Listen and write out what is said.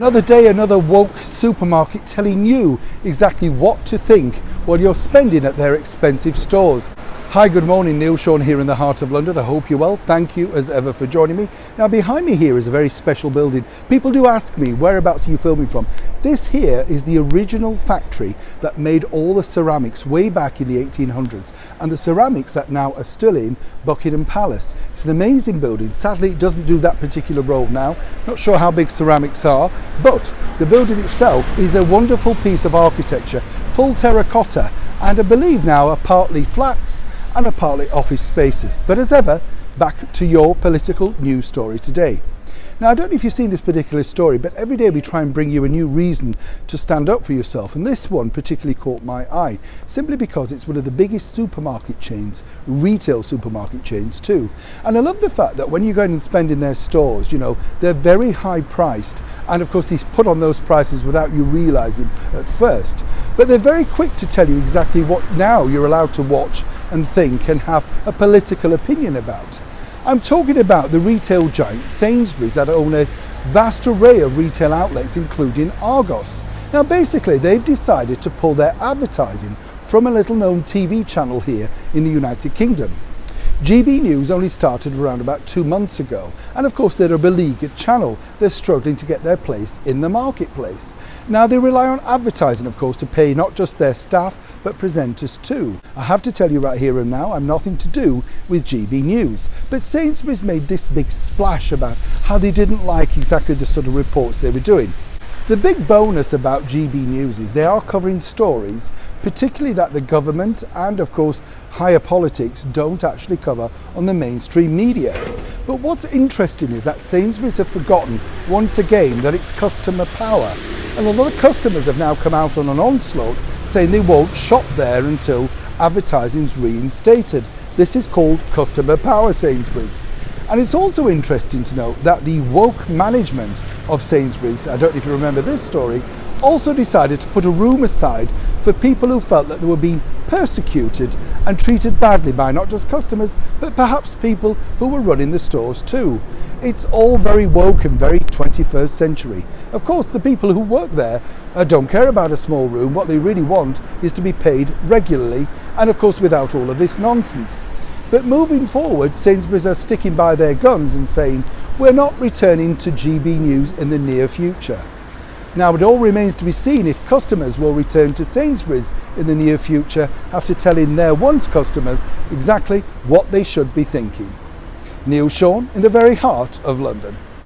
Another day, another woke supermarket telling you exactly what to think while you're spending at their expensive stores. Hi, good morning, Neil Sean here in the heart of London. I hope you're well. Thank you as ever for joining me. Now behind me here is a very special building. People do ask me, whereabouts are you filming from? This here is the original factory that made all the ceramics way back in the 1800s, and the ceramics that now are still in Buckingham Palace. It's an amazing building. Sadly, it doesn't do that particular role now. Not sure how big ceramics are, but the building itself is a wonderful piece of architecture, full terracotta, and I believe now are partly flats and are partly office spaces. But as ever, back to your political news story today. Now, I don't know if you've seen this particular story, but every day we try and bring you a new reason to stand up for yourself, and this one particularly caught my eye, simply because it's one of the biggest supermarket chains, retail supermarket chains too. And I love the fact that when you go in and spend in their stores, you know, they're very high priced, and of course he's put on those prices without you realising at first. But they're very quick to tell you exactly what now you're allowed to watch and think and have a political opinion about. I'm talking about the retail giant Sainsbury's that own a vast array of retail outlets, including Argos. Now basically they've decided to pull their advertising from a little known TV channel here in the United Kingdom. GB News only started around about 2 months ago, and of course they're a beleaguered channel. They're struggling to get their place in the marketplace. Now they rely on advertising, of course, to pay not just their staff but presenters too. I have to tell you right here and now, I'm nothing to do with GB News, but Sainsbury's made this big splash about how they didn't like exactly the sort of reports they were doing. The big bonus about GB News is they are covering stories, particularly that the government and of course higher politics don't actually cover on the mainstream media. But what's interesting is that Sainsbury's have forgotten once again that it's customer power, and a lot of customers have now come out on an onslaught saying they won't shop there until advertising's reinstated. This is called customer power, Sainsbury's. And it's also interesting to note that the woke management of Sainsbury's, I don't know if you remember this story, also decided to put a room aside for people who felt that they were being persecuted and treated badly by not just customers, but perhaps people who were running the stores too. It's all very woke and very 21st century. Of course, the people who work there don't care about a small room. What they really want is to be paid regularly, and of course without all of this nonsense. But moving forward, Sainsbury's are sticking by their guns and saying, we're not returning to GB News in the near future. Now it all remains to be seen if customers will return to Sainsbury's in the near future after telling their once customers exactly what they should be thinking. Neil Sean in the very heart of London.